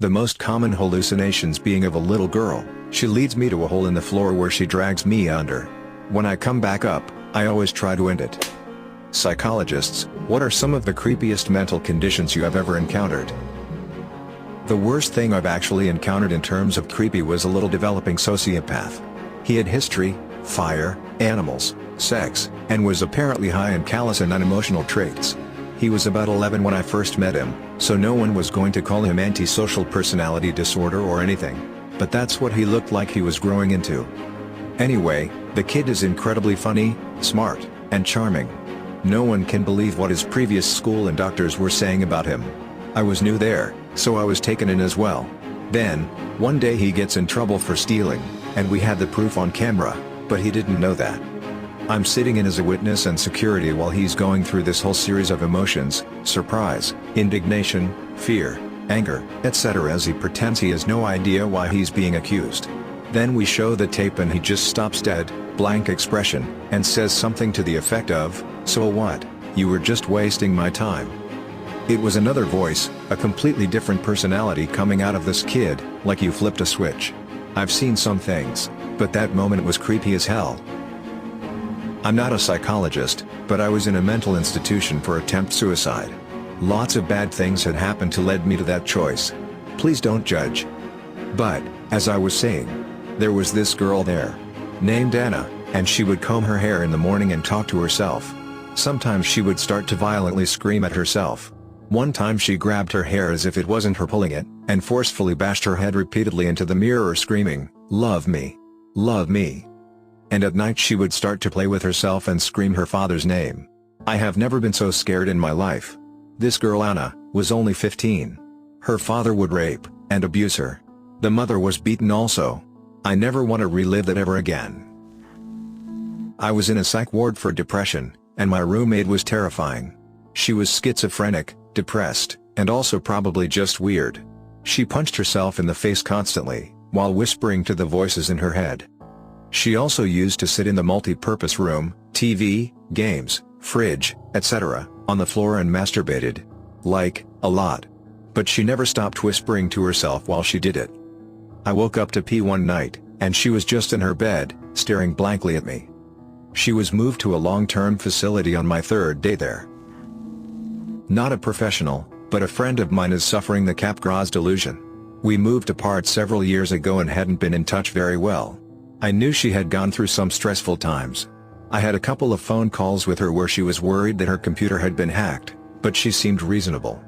The most common hallucinations being of a little girl. She leads me to a hole in the floor where she drags me under. When I come back up, I always try to end it. Psychologists, what are some of the creepiest mental conditions you have ever encountered? The worst thing I've actually encountered in terms of creepy was a little developing sociopath. He had history, fire, animals, sex, and was apparently high in callous and unemotional traits. He was about 11 when I first met him, so no one was going to call him antisocial personality disorder or anything. But that's what he looked like he was growing into. Anyway, the kid is incredibly funny, smart, and charming. No one can believe what his previous school and doctors were saying about him. I was new there, so I was taken in as well. Then, one day he gets in trouble for stealing, and we had the proof on camera, but he didn't know that. I'm sitting in as a witness and security while he's going through this whole series of emotions: surprise, indignation, fear, anger, etc., as he pretends he has no idea why he's being accused. Then we show the tape and he just stops dead, blank expression, and says something to the effect of, "So what? You were just wasting my time." It was another voice, a completely different personality coming out of this kid, like you flipped a switch. I've seen some things, but that moment was creepy as hell. I'm not a psychologist, but I was in a mental institution for attempt suicide. Lots of bad things had happened to lead me to that choice. Please don't judge. But, as I was saying, there was this girl there, named Anna, and she would comb her hair in the morning and talk to herself. Sometimes she would start to violently scream at herself. One time she grabbed her hair as if it wasn't her pulling it, and forcefully bashed her head repeatedly into the mirror screaming, "Love me. Love me." And at night she would start to play with herself and scream her father's name. I have never been so scared in my life. This girl Anna was only 15. Her father would rape and abuse her. The mother was beaten also. I never want to relive that ever again. I was in a psych ward for depression, and my roommate was terrifying. She was schizophrenic, depressed, and also probably just weird. She punched herself in the face constantly, while whispering to the voices in her head. She also used to sit in the multi-purpose room, TV, games, fridge, etc., on the floor and masturbated. Like, a lot. But she never stopped whispering to herself while she did it. I woke up to pee one night, and she was just in her bed, staring blankly at me. She was moved to a long-term facility on my third day there. Not a professional, but a friend of mine is suffering the Capgras delusion. We moved apart several years ago and hadn't been in touch very well. I knew she had gone through some stressful times. I had a couple of phone calls with her where she was worried that her computer had been hacked, but she seemed reasonable.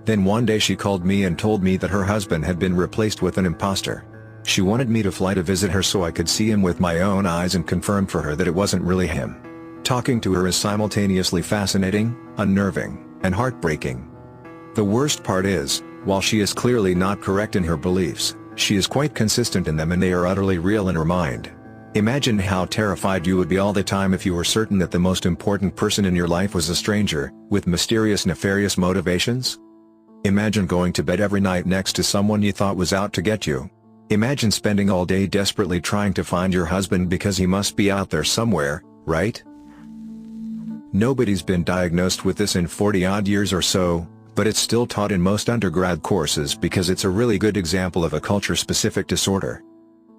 Then one day she called me and told me that her husband had been replaced with an imposter. She wanted me to fly to visit her so I could see him with my own eyes and confirm for her that it wasn't really him. Talking to her is simultaneously fascinating, unnerving, and heartbreaking. The worst part is, while she is clearly not correct in her beliefs, she is quite consistent in them and they are utterly real in her mind. Imagine how terrified you would be all the time if you were certain that the most important person in your life was a stranger, with mysterious nefarious motivations? Imagine going to bed every night next to someone you thought was out to get you. Imagine spending all day desperately trying to find your husband because he must be out there somewhere, right? Nobody's been diagnosed with this in 40-odd years or so, but it's still taught in most undergrad courses because it's a really good example of a culture-specific disorder.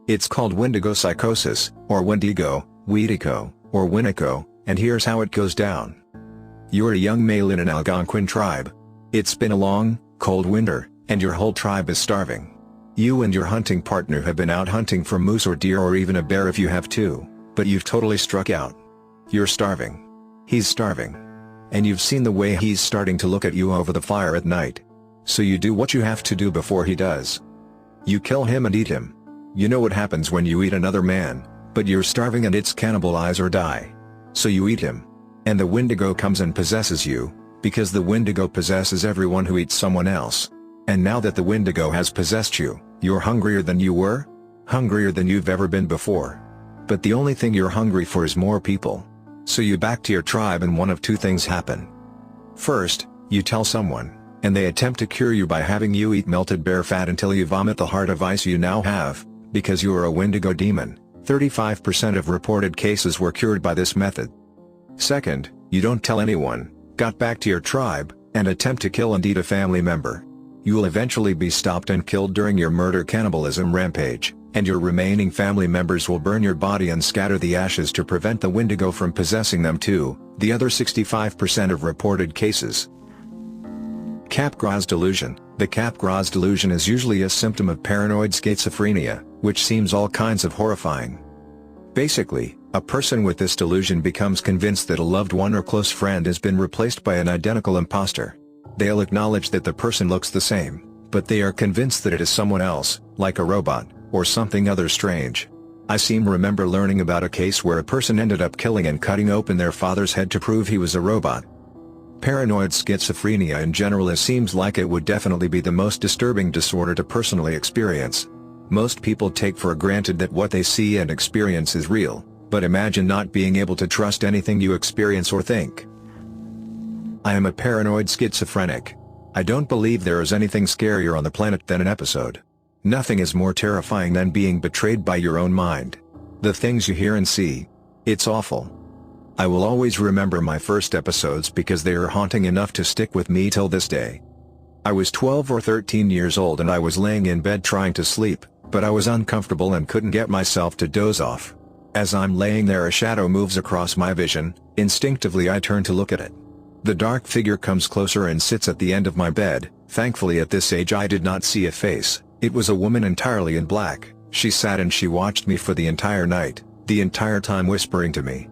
It's called Wendigo psychosis, or Wendigo, Weedico, or Winneco, and here's how it goes down. You're a young male in an Algonquin tribe. It's been a long, cold winter, and your whole tribe is starving. You and your hunting partner have been out hunting for moose or deer or even a bear if you have two, but you've totally struck out. You're starving. He's starving. And you've seen the way he's starting to look at you over the fire at night. So you do what you have to do before he does. You kill him and eat him. You know what happens when you eat another man, but you're starving and it's cannibalize or die. So you eat him. And the Wendigo comes and possesses you, because the Wendigo possesses everyone who eats someone else. And now that the Wendigo has possessed you, you're hungrier than you were? Hungrier than you've ever been before. But the only thing you're hungry for is more people. So you back to your tribe and one of two things happen. First, you tell someone, and they attempt to cure you by having you eat melted bear fat until you vomit the heart of ice you now have, because you are a Wendigo demon. 35% of reported cases were cured by this method. Second, you don't tell anyone, got back to your tribe, and attempt to kill and eat a family member. You will eventually be stopped and killed during your murder-cannibalism rampage, and your remaining family members will burn your body and scatter the ashes to prevent the Wendigo from possessing them too, the other 65% of reported cases. Capgras delusion. The Capgras delusion is usually a symptom of paranoid schizophrenia, which seems all kinds of horrifying. Basically, a person with this delusion becomes convinced that a loved one or close friend has been replaced by an identical imposter. They'll acknowledge that the person looks the same, but they are convinced that it is someone else, like a robot, or something other strange. I seem to remember learning about a case where a person ended up killing and cutting open their father's head to prove he was a robot. Paranoid schizophrenia in general seems like it would definitely be the most disturbing disorder to personally experience. Most people take for granted that what they see and experience is real, but imagine not being able to trust anything you experience or think. I am a paranoid schizophrenic. I don't believe there is anything scarier on the planet than an episode. Nothing is more terrifying than being betrayed by your own mind. The things you hear and see. It's awful. I will always remember my first episodes because they are haunting enough to stick with me till this day. I was 12 or 13 years old and I was laying in bed trying to sleep, but I was uncomfortable and couldn't get myself to doze off. As I'm laying there, a shadow moves across my vision. Instinctively I turn to look at it. The dark figure comes closer and sits at the end of my bed. Thankfully at this age I did not see a face. It was a woman entirely in black. She sat and she watched me for the entire night, the entire time whispering to me.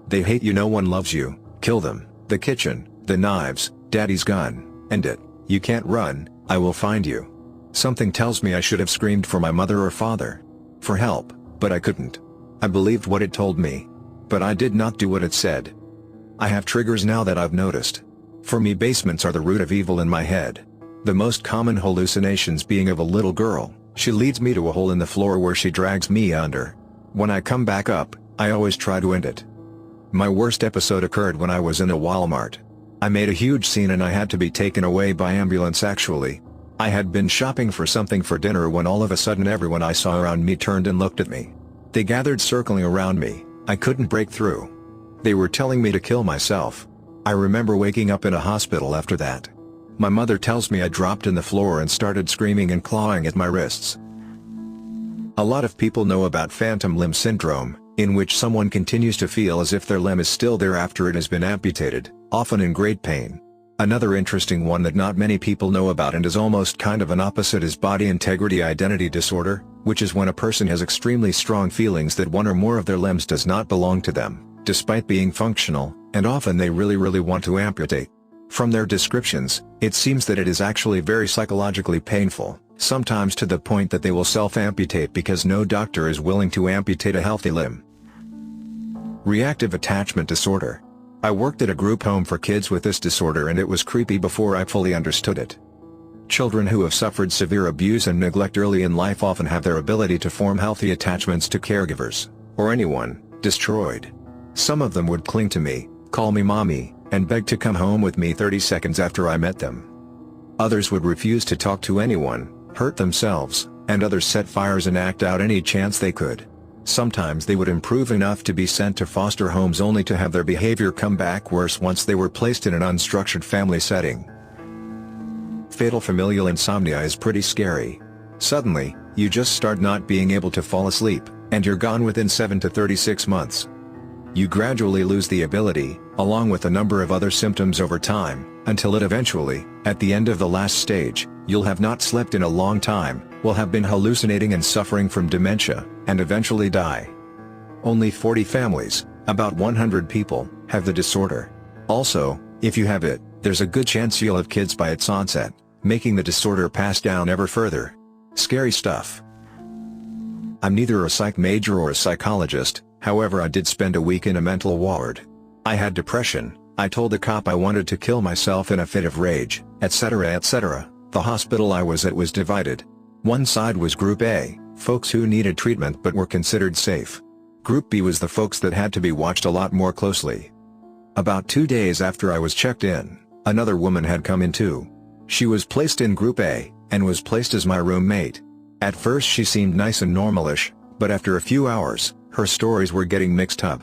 "They hate you, no one loves you, kill them, the kitchen, the knives, daddy's gun, end it, you can't run, I will find you." Something tells me I should have screamed for my mother or father. For help, but I couldn't. I believed what it told me. But I did not do what it said. I have triggers now that I've noticed. For me, basements are the root of evil in my head. The most common hallucinations being of a little girl. She leads me to a hole in the floor where she drags me under. When I come back up, I always try to end it. My worst episode occurred when I was in a Walmart. I made a huge scene and I had to be taken away by ambulance. Actually, I had been shopping for something for dinner when all of a sudden everyone I saw around me turned and looked at me. They gathered circling around me. I couldn't break through. They were telling me to kill myself. I remember waking up in a hospital after that. My mother tells me I dropped in the floor and started screaming and clawing at my wrists. A lot of people know about phantom limb syndrome, in which someone continues to feel as if their limb is still there after it has been amputated, often in great pain. Another interesting one that not many people know about and is almost kind of an opposite is body integrity identity disorder, which is when a person has extremely strong feelings that one or more of their limbs does not belong to them, despite being functional, and often they really want to amputate. From their descriptions, it seems that it is actually very psychologically painful, sometimes to the point that they will self-amputate because no doctor is willing to amputate a healthy limb. Reactive attachment disorder. I worked at a group home for kids with this disorder and it was creepy before I fully understood it. Children who have suffered severe abuse and neglect early in life often have their ability to form healthy attachments to caregivers, or anyone, destroyed. Some of them would cling to me, call me mommy, and beg to come home with me 30 seconds after I met them. Others would refuse to talk to anyone, hurt themselves, and others set fires and act out any chance they could. Sometimes they would improve enough to be sent to foster homes only to have their behavior come back worse once they were placed in an unstructured family setting. Fatal familial insomnia is pretty scary. Suddenly, you just start not being able to fall asleep, and you're gone within 7 to 36 months. You gradually lose the ability, along with a number of other symptoms over time, until it eventually, at the end of the last stage, you'll have not slept in a long time, will have been hallucinating and suffering from dementia, and eventually die. Only 40 families, about 100 people, have the disorder. Also, if you have it, there's a good chance you'll have kids by its onset, making the disorder pass down ever further. Scary stuff. I'm neither a psych major or a psychologist, however I did spend a week in a mental ward. I had depression, I told the cop I wanted to kill myself in a fit of rage, etc. etc. The hospital I was at was divided. One side was Group A, folks who needed treatment but were considered safe. Group B was the folks that had to be watched a lot more closely. About 2 days after I was checked in, another woman had come in too. She was placed in Group A, and was placed as my roommate. At first she seemed nice and normalish, but after a few hours, her stories were getting mixed up.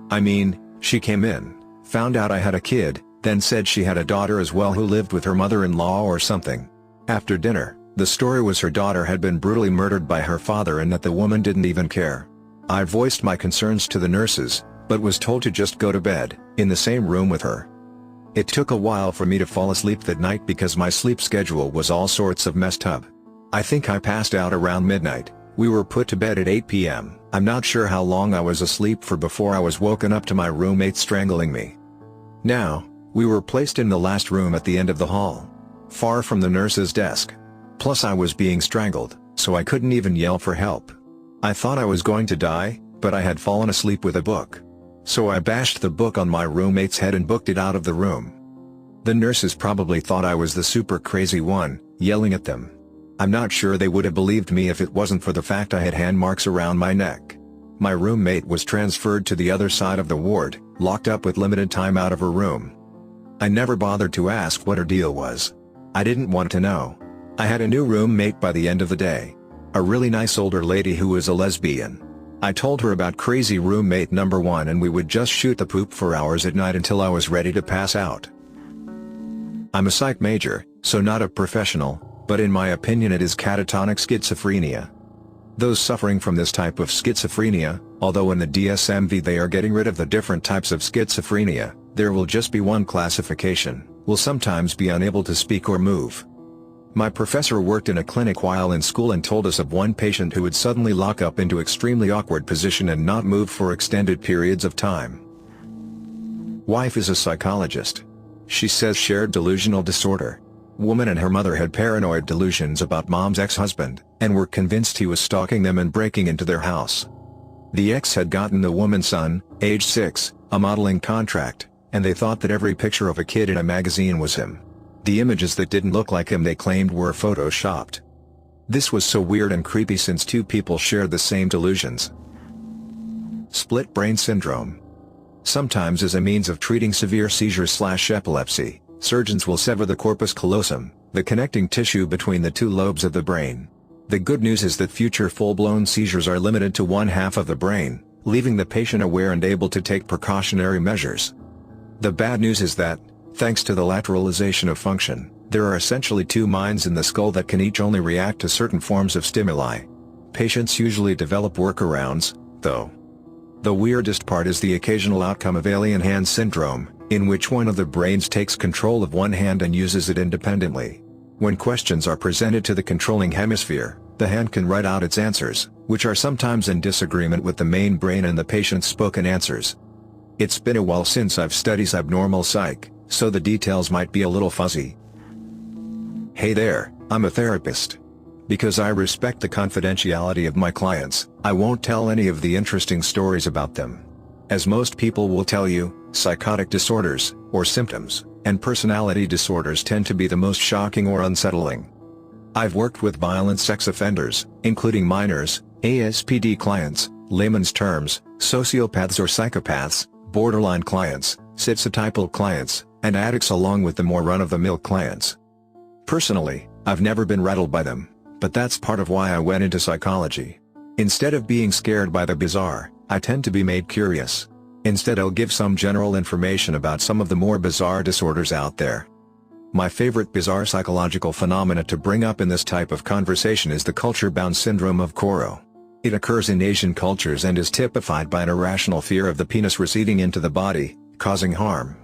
I mean, she came in, found out I had a kid, then said she had a daughter as well who lived with her mother-in-law or something. After dinner, the story was her daughter had been brutally murdered by her father and that the woman didn't even care. I voiced my concerns to the nurses, but was told to just go to bed, in the same room with her. It took a while for me to fall asleep that night because my sleep schedule was all sorts of messed up. I think I passed out around midnight. We were put to bed at 8 p.m. I'm not sure how long I was asleep for before I was woken up to my roommate strangling me. Now, we were placed in the last room at the end of the hall, far from the nurse's desk. Plus I was being strangled, so I couldn't even yell for help. I thought I was going to die, but I had fallen asleep with a book. So I bashed the book on my roommate's head and booked it out of the room. The nurses probably thought I was the super crazy one, yelling at them. I'm not sure they would have believed me if it wasn't for the fact I had hand marks around my neck. My roommate was transferred to the other side of the ward, locked up with limited time out of her room. I never bothered to ask what her deal was. I didn't want to know. I had a new roommate by the end of the day. A really nice older lady who was a lesbian. I told her about crazy roommate number 1 and we would just shoot the poop for hours at night until I was ready to pass out. I'm a psych major, so not a professional, but in my opinion it is catatonic schizophrenia. Those suffering from this type of schizophrenia, although in the DSM-V they are getting rid of the different types of schizophrenia, there will just be one classification, will sometimes be unable to speak or move. My professor worked in a clinic while in school and told us of one patient who would suddenly lock up into extremely awkward position and not move for extended periods of time. Wife is a psychologist. She says shared delusional disorder. Woman and her mother had paranoid delusions about mom's ex-husband, and were convinced he was stalking them and breaking into their house. The ex had gotten the woman's son, age 6, a modeling contract, and they thought that every picture of a kid in a magazine was him. The images that didn't look like him they claimed were photoshopped. This was so weird and creepy since two people shared the same delusions. Split brain syndrome. Sometimes as a means of treating severe seizures/epilepsy, surgeons will sever the corpus callosum, the connecting tissue between the two lobes of the brain. The good news is that future full-blown seizures are limited to one half of the brain, leaving the patient aware and able to take precautionary measures. The bad news is that, thanks to the lateralization of function, there are essentially two minds in the skull that can each only react to certain forms of stimuli. Patients usually develop workarounds, though. The weirdest part is the occasional outcome of alien hand syndrome, in which one of the brains takes control of one hand and uses it independently. When questions are presented to the controlling hemisphere, the hand can write out its answers, which are sometimes in disagreement with the main brain and the patient's spoken answers. It's been a while since I've studied abnormal psych, so the details might be a little fuzzy. Hey there, I'm a therapist. Because I respect the confidentiality of my clients, I won't tell any of the interesting stories about them. As most people will tell you, psychotic disorders, or symptoms, and personality disorders tend to be the most shocking or unsettling. I've worked with violent sex offenders, including minors, ASPD clients, layman's terms, sociopaths or psychopaths, borderline clients, schizotypal clients, and addicts along with the more run-of-the-mill clients. Personally, I've never been rattled by them, but that's part of why I went into psychology. Instead of being scared by the bizarre, I tend to be made curious. Instead I'll give some general information about some of the more bizarre disorders out there. My favorite bizarre psychological phenomena to bring up in this type of conversation is the culture-bound syndrome of Koro. It occurs in Asian cultures and is typified by an irrational fear of the penis receding into the body, causing harm.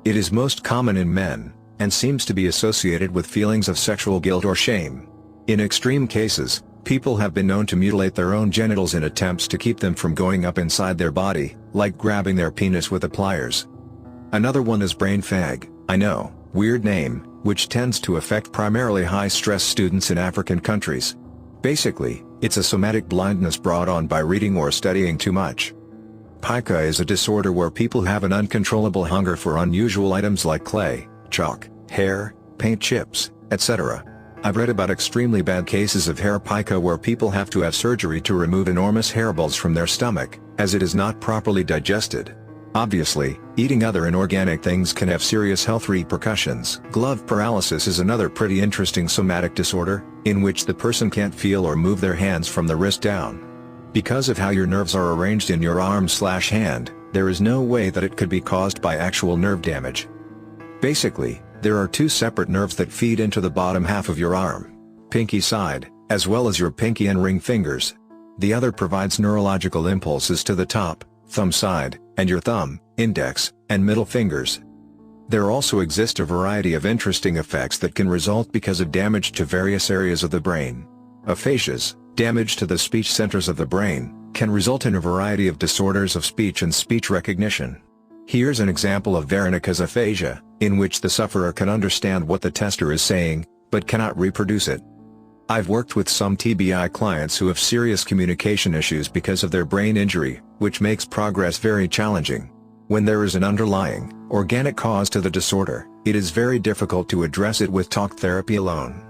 It is most common in men, and seems to be associated with feelings of sexual guilt or shame. In extreme cases, people have been known to mutilate their own genitals in attempts to keep them from going up inside their body, like grabbing their penis with the pliers. Another one is brain fag, I know, weird name, which tends to affect primarily high-stress students in African countries. Basically, it's a somatic blindness brought on by reading or studying too much. Pica is a disorder where people have an uncontrollable hunger for unusual items like clay, chalk, hair, paint chips, etc. I've read about extremely bad cases of hair pica where people have to have surgery to remove enormous hairballs from their stomach, as it is not properly digested. Obviously, eating other inorganic things can have serious health repercussions. Glove paralysis is another pretty interesting somatic disorder, in which the person can't feel or move their hands from the wrist down. Because of how your nerves are arranged in your arm/hand, there is no way that it could be caused by actual nerve damage. Basically, There are two separate nerves that feed into the bottom half of your arm, pinky side, as well as your pinky and ring fingers. The other provides neurological impulses to the top, thumb side, and your thumb, index, and middle fingers. There also exist a variety of interesting effects that can result because of damage to various areas of the brain. Aphasias, damage to the speech centers of the brain, can result in a variety of disorders of speech and speech recognition. Here's an example of Wernicke's aphasia, in which the sufferer can understand what the tester is saying, but cannot reproduce it. I've worked with some TBI clients who have serious communication issues because of their brain injury, which makes progress very challenging. When there is an underlying, organic cause to the disorder, it is very difficult to address it with talk therapy alone.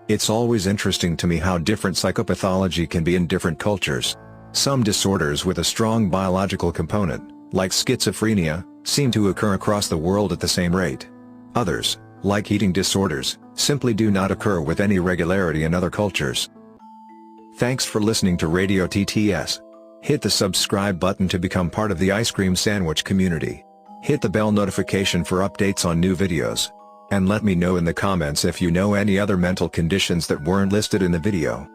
It's always interesting to me how different psychopathology can be in different cultures. Some disorders with a strong biological component, like schizophrenia, seem to occur across the world at the same rate. Others, like eating disorders, simply do not occur with any regularity in other cultures. Thanks for listening to Radio TTS. Hit the subscribe button to become part of the ice cream sandwich community. Hit the bell notification for updates on new videos. And let me know in the comments if you know any other mental conditions that weren't listed in the video.